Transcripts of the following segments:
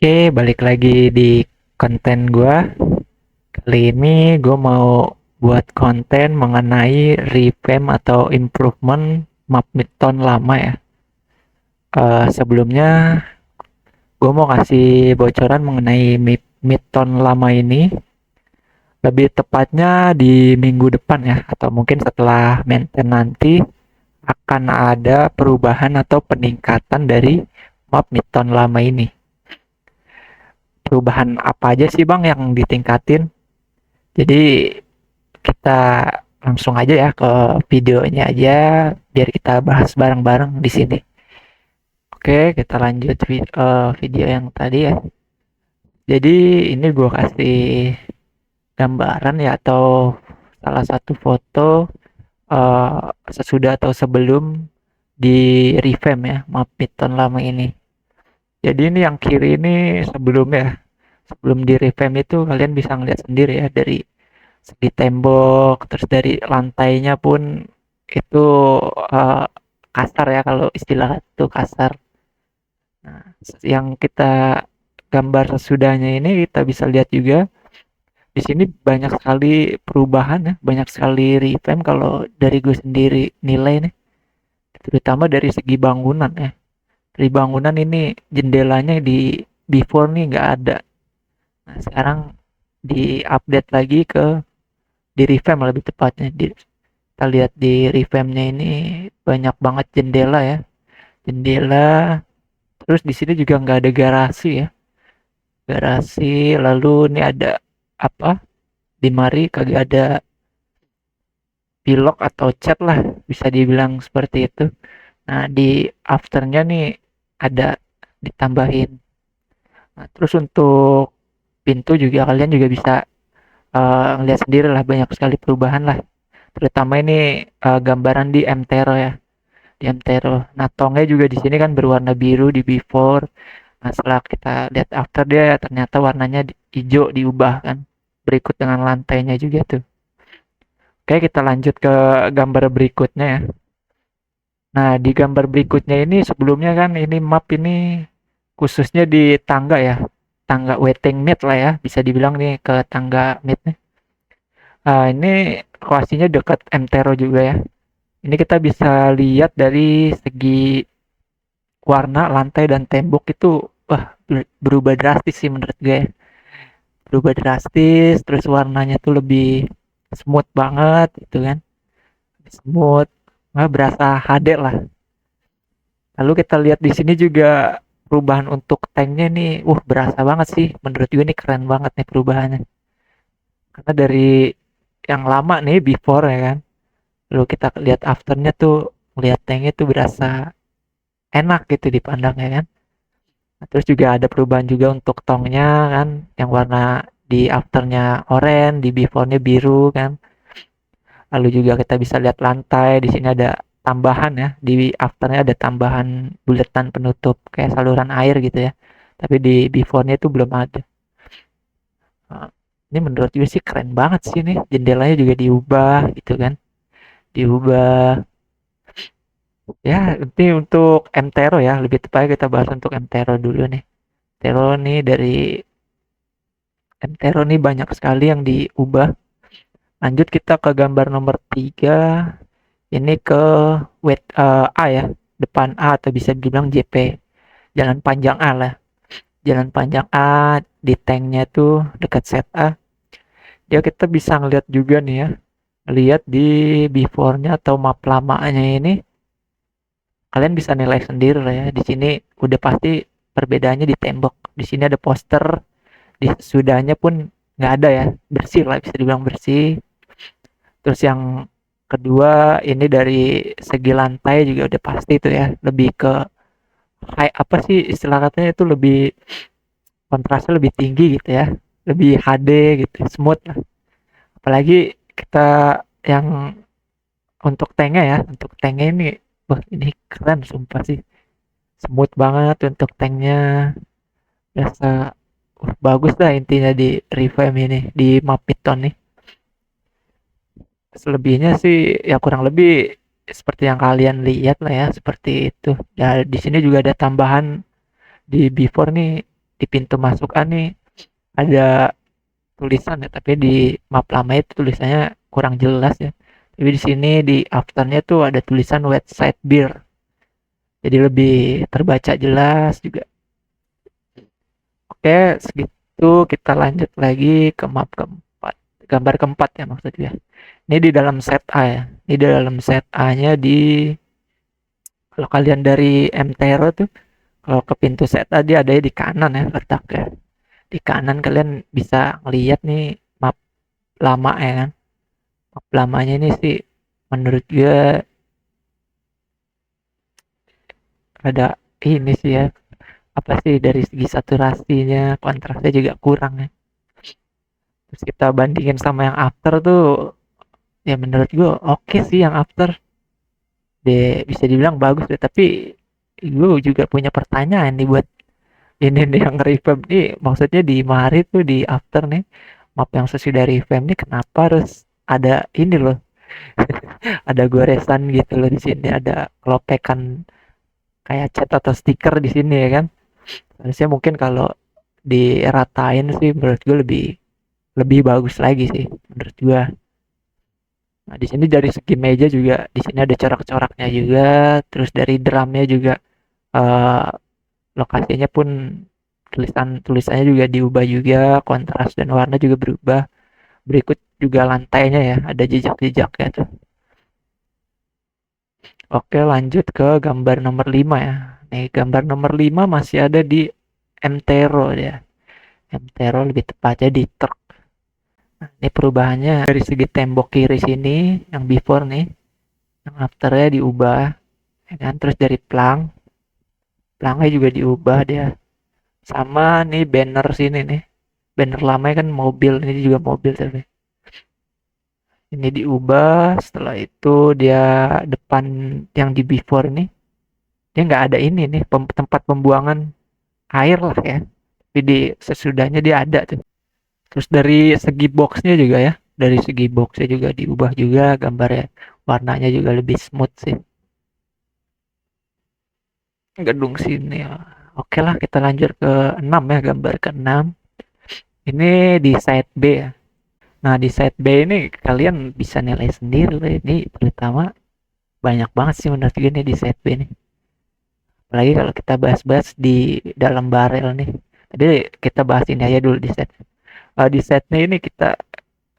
Oke, balik lagi di konten gua. Kali ini gue mau buat konten mengenai revamp atau improvement map Midtown lama ya. Sebelumnya gue mau kasih bocoran mengenai Midtown lama ini. Lebih tepatnya di minggu depan ya, atau mungkin setelah maintenance nanti akan ada perubahan atau peningkatan dari map Midtown lama ini. Perubahan apa aja sih Bang yang ditingkatin? Jadi kita langsung aja ya ke videonya aja biar kita bahas bareng-bareng di sini. Oke, kita lanjut video yang tadi ya. Jadi ini gue kasih gambaran ya atau salah satu foto sesudah atau sebelum di revamp ya map Python lama ini. Jadi ini yang kiri ini sebelumnya, sebelum di revamp itu kalian bisa ngeliat sendiri ya dari segi tembok, terus dari lantainya pun itu uh, kasar ya kalau istilah itu kasar. Nah, yang kita gambar sesudahnya ini kita bisa lihat juga di sini banyak sekali perubahan ya, banyak sekali revamp kalau dari gue sendiri nilai nih, terutama dari segi bangunan ya. Dari bangunan ini jendelanya di before nih nggak ada. Nah, sekarang di update lagi ke di revamp lebih tepatnya kita lihat di revampnya ini banyak banget jendela ya, jendela. Terus di sini juga nggak ada garasi ya, garasi. Lalu ini ada apa, di mari kagak ada pilok atau cat lah, bisa dibilang seperti itu. Nah di afternya nih ada ditambahin. Nah, terus untuk pintu juga kalian juga bisa ngeliat sendiri lah, banyak sekali perubahan lah, terutama ini gambaran di Mtero ya, di Mtero. Nah tongnya juga di sini kan berwarna biru di before. Nah setelah kita lihat after dia ternyata warnanya hijau diubah kan, berikut dengan lantainya juga tuh. Oke, kita lanjut ke gambar berikutnya ya. Nah di gambar berikutnya ini sebelumnya kan ini map ini khususnya di tangga ya, tangga waiting mid lah ya, bisa dibilang nih ke tangga mid nih. Ini lokasinya dekat Mtero juga ya. Ini kita bisa lihat dari segi warna lantai dan tembok itu, wah, berubah drastis sih menurut gue ya. Berubah drastis, terus warnanya tuh lebih smooth banget gitu kan. Smooth, nggak berasa HD lah. Lalu kita lihat di sini juga perubahan untuk tanknya nih, berasa banget sih. Menurut gue ini keren banget nih perubahannya. Karena dari yang lama nih before ya kan, lalu kita lihat afternya tuh, lihat tanknya tuh berasa enak gitu dipandang ya kan. Nah, terus juga ada perubahan juga untuk tongnya kan, yang warna di afternya oranye, di beforenya biru kan. Lalu juga kita bisa lihat lantai, di sini ada tambahan ya, di afternya ada tambahan buletan penutup kayak saluran air gitu ya. Tapi di beforenya itu belum ada. Nah, ini menurut gue sih keren banget sih nih, jendelanya juga diubah gitu kan. Diubah. Ya, ini untuk Mtero ya, lebih tepatnya kita bahas untuk Mtero dulu nih. Mtero nih dari Mtero nih banyak sekali yang diubah. Lanjut kita ke gambar nomor 3. Ini ke A ya, depan A atau bisa dibilang JP. Jalan panjang A lah. Jalan panjang A di tanknya tuh dekat set A. Ya kita bisa ngeliat juga nih ya. Lihat di before-nya atau map lamanya ini, kalian bisa nilai sendiri lah ya. Di sini udah pasti perbedaannya di tembok. Di sini ada poster, di sudahnya pun nggak ada ya, bersih lah, bisa dibilang bersih. Terus yang kedua ini dari segi lantai juga udah pasti itu ya, lebih ke high, apa sih istilah katanya itu, lebih kontrasnya lebih tinggi gitu ya, lebih HD gitu, smooth lah. Apalagi kita yang untuk tanknya ini, wah ini keren sumpah sih, smooth banget untuk tanknya, biasa. Bagus dah intinya di revamp ini di map Python nih. Selebihnya sih ya kurang lebih seperti yang kalian lihat lah ya, seperti itu. Ya di sini juga ada tambahan di before nih, di pintu masuk A nih ada tulisan ya, tapi di map lama itu tulisannya kurang jelas ya. Tapi di sini di afternya tuh ada tulisan website beer. Jadi lebih terbaca jelas juga. Oke, segitu kita lanjut lagi ke map keempat. Gambar keempat ya maksudnya. Ini di dalam set A ya. Ini di dalam set A-nya di kalau kalian dari MTRO tuh kalau ke pintu set A dia ada di kanan ya letaknya. Di kanan kalian bisa ngeliat nih map lama ya kan. Map lamanya ini sih menurut gue ada ini sih ya, apa sih dari segi saturasinya, kontrasnya juga kurang ya. Terus kita bandingin sama yang after tuh, ya menurut gue oke sih yang after. Bisa dibilang bagus deh, tapi gue juga punya pertanyaan nih buat ini nih yang revamp nih, maksudnya di Mari tuh di after nih, map yang sesudah revamp nih kenapa harus ada ini loh, ada goresan gitu loh di sini, ada kelopekan kayak cat atau stiker di sini ya kan. Harusnya mungkin kalau diratain sih menurut gue lebih lebih bagus lagi sih menurut gue. Nah, di sini dari segi meja juga di sini ada corak-coraknya juga, terus dari drumnya juga eh, lokasinya pun tulisannya juga diubah juga, kontras dan warna juga berubah. Berikut juga lantainya ya, ada jejak-jejaknya tuh. Oke, lanjut ke gambar nomor 5 ya. Nih, gambar nomor 5 masih ada di MTRO ya. MTRO lebih tepatnya di truk. Nah, ini perubahannya dari segi tembok kiri sini yang before nih, yang afternya diubah, ya kan? Terus dari pelangnya juga diubah dia. Sama nih banner sini nih, banner lamanya kan mobil, ini juga mobil tapi ini diubah. Setelah itu dia depan yang di before ini dia nggak ada ini nih tempat pembuangan air lah ya, tapi di sesudahnya dia ada tuh. Terus dari segi boxnya juga ya, dari segi boxnya juga diubah juga gambarnya, warnanya juga lebih smooth sih. Gedung sini ya. Oke lah, kita lanjut ke 6 ya, gambar ke 6. Ini di side B ya. Nah, di side B ini kalian bisa nilai sendiri lah. Ini terutama banyak banget sih menurut gue nih di side B nih. Apalagi kalau kita bahas-bahas di dalam barel nih. Jadi kita bahas ini aja dulu di set. Di setnya ini kita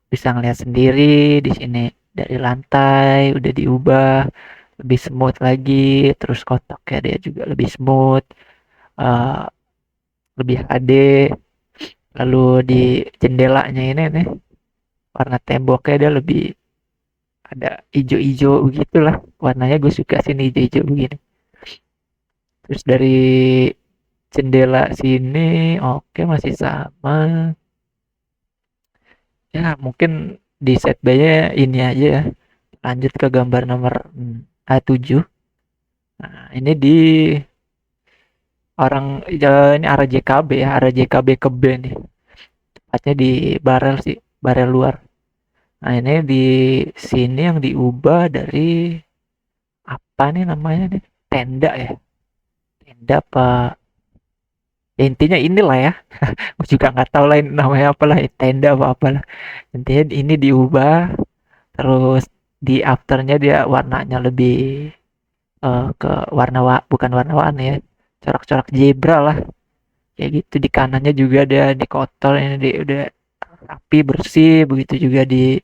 bisa ngeliat sendiri di sini dari lantai udah diubah lebih smooth lagi, terus kotaknya dia juga lebih smooth, uh, lebih HD. Lalu di jendelanya ini nih warna temboknya dia lebih ada hijau-hijau begitulah warnanya, gue suka sini hijau-hijau begini. Terus dari jendela sini oke masih sama ya, mungkin di set B-nya ini aja ya. Lanjut ke gambar nomor A7. Nah, ini di ini arah JKB ya, arah JKB ke B nih. Tepatnya di barel sih, barel luar. Nah, ini di sini yang diubah dari apa nih namanya nih? Tenda ya. Tenda apa? Ya intinya inilah ya. Aku juga nggak tahu lain namanya apalah, tenda apa apalah. Intinya ini diubah, terus di afternya dia warnanya lebih ke bukan warna-warni ya, corak-corak zebra lah kayak gitu. Di kanannya juga dia di kotor, ini udah rapi bersih. Begitu juga di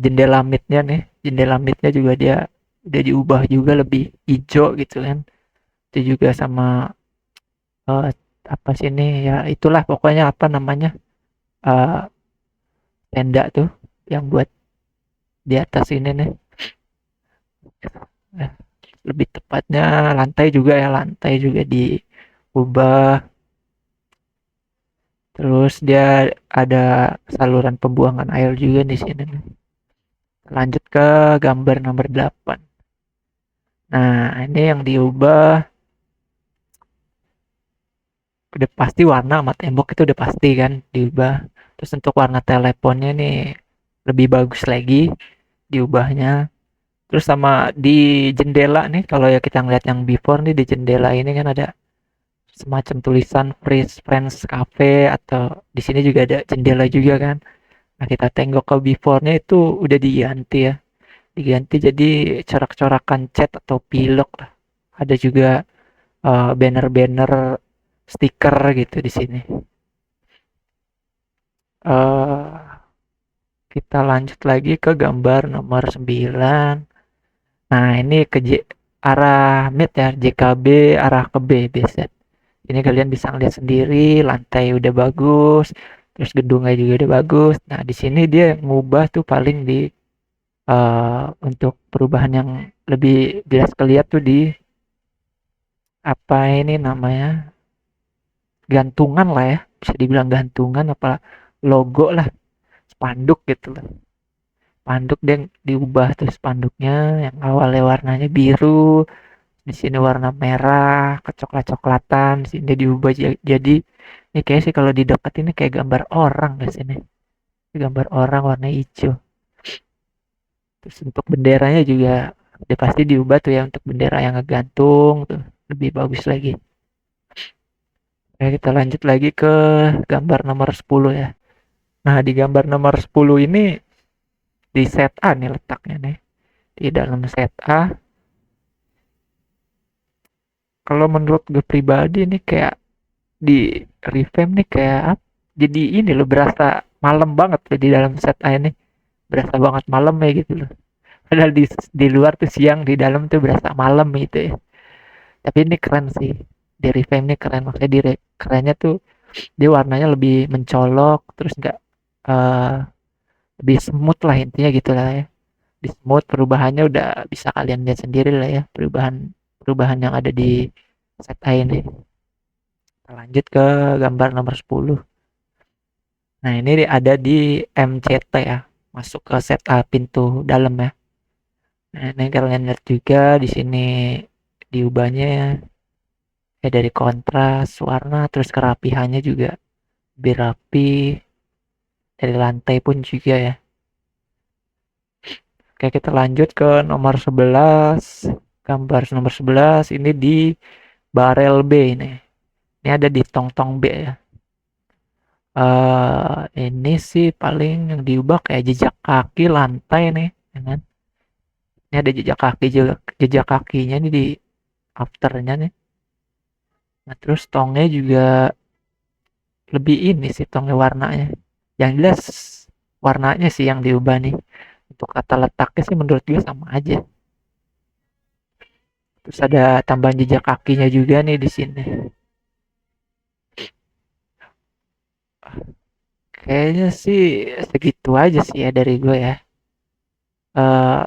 jendela midnya nih, jendela midnya juga dia udah diubah juga lebih hijau gitu kan. Itu juga sama uh, apa sih ini ya, itulah pokoknya apa namanya, uh, tenda tuh yang buat di atas ini nih. Eh, lebih tepatnya lantai juga ya, lantai juga diubah. Terus dia ada saluran pembuangan air juga di sini. Lanjut ke gambar nomor 8. Nah, ini yang diubah udah pasti warna sama tembok itu udah pasti kan diubah. Terus untuk warna teleponnya nih lebih bagus lagi diubahnya. Terus sama di jendela nih, kalau ya kita ngeliat yang before nih di jendela ini kan ada semacam tulisan Freeze Friends Cafe, atau di sini juga ada jendela juga kan. Nah, kita tengok ke before-nya itu udah diganti ya. Diganti jadi corak-corakan cat atau pilok lah. Ada juga banner-banner stiker gitu di sini. Eh kita lanjut lagi ke gambar nomor 9. Nah, ini ke arah mid ya, JKB arah ke B biasa. Ini kalian bisa ngeliat sendiri, lantai udah bagus, terus gedungnya juga udah bagus. Nah, di sini dia ngubah tuh paling di untuk perubahan yang lebih jelas kelihatan tuh di apa ini namanya, gantungan lah ya, bisa dibilang gantungan apa logo lah, spanduk gitu lah. Spanduk dia diubah tuh spanduknya, yang awalnya warnanya biru, di sini warna merah, kecoklat-coklatan, di sini diubah jadi ini kayak sih kalau didekat ini kayak gambar orang di sini. Gambar orang warna hijau. Terus untuk benderanya juga udah pasti diubah tuh ya, untuk bendera yang ngegantung tuh lebih bagus lagi. Oke, kita lanjut lagi ke gambar nomor 10 ya. Nah, di gambar nomor 10 ini di set A nih letaknya nih. Di dalam set A, kalau menurut gue pribadi nih kayak di revamp nih kayak jadi ini loh, berasa malam banget loh di dalam set A ini. Berasa banget malam ya gitu loh. Padahal di luar tuh siang, di dalam tuh berasa malam gitu ya. Tapi ini keren sih. Di revamp ini keren, maksudnya kerennya tuh dia warnanya lebih mencolok, terus nggak uh, lebih smooth lah intinya gitu lah ya. Di smooth, perubahannya udah bisa kalian lihat sendiri lah ya, perubahan perubahan yang ada di set A ini. Kita lanjut ke gambar nomor 10. Nah, ini ada di MCT ya, masuk ke set A pintu dalam ya. Nah, ini kalian lihat juga di sini diubahnya ya, dari kontras warna, terus kerapihannya juga lebih rapi, dari lantai pun juga ya. Oke, kita lanjut ke nomor 11. Gambar nomor 11 ini di barel B ini. Ini ada di tong-tong B ya. Ini sih paling yang diubah kayak jejak kaki lantai nih, ya kan? Ini ada jejak kaki juga, jejak kakinya nih di afternya nih. Nah, terus tongnya juga lebih ini sih, tongnya warnanya. Yang jelas warnanya sih yang diubah nih. Untuk kata letaknya sih menurut gue sama aja. Terus ada tambahan jejak kakinya juga nih di sini. Kayaknya sih segitu aja sih ya dari gue ya. Eh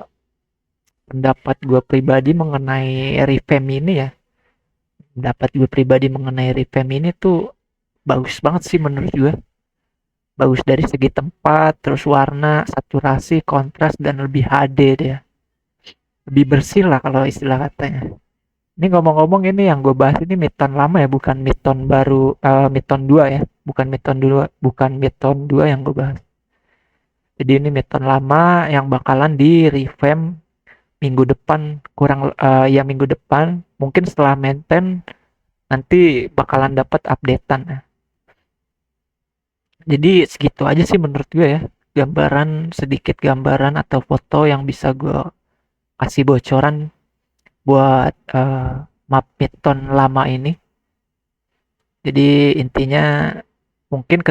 pendapat gue pribadi mengenai revamp ini ya. Pendapat gue pribadi mengenai revamp ini tuh bagus banget sih menurut gue. Bagus dari segi tempat, terus warna, saturasi, kontras, dan lebih HD deh. Lebih bersih lah kalau istilah katanya. Ini ngomong-ngomong, ini yang gue bahas ini Midtown lama ya, bukan Midtown baru, Midtown 2 ya. Bukan Midtown 2, bukan Midtown 2 yang gue bahas. Jadi ini Midtown lama yang bakalan di revamp minggu depan, kurang ya minggu depan, mungkin setelah maintain nanti bakalan dapat updatean ya. Jadi segitu aja sih menurut gue ya, gambaran, sedikit gambaran atau foto yang bisa gue kasih bocoran buat map Midtown lama ini. Jadi intinya mungkin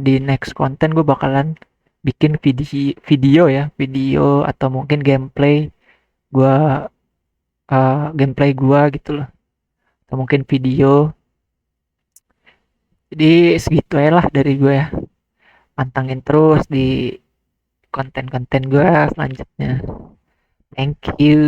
di next konten gue bakalan bikin video ya, video atau mungkin gue gameplay gue gitu loh, atau mungkin video. Jadi segitu aja lah dari gue ya, pantangin terus di konten-konten gue selanjutnya. Thank you.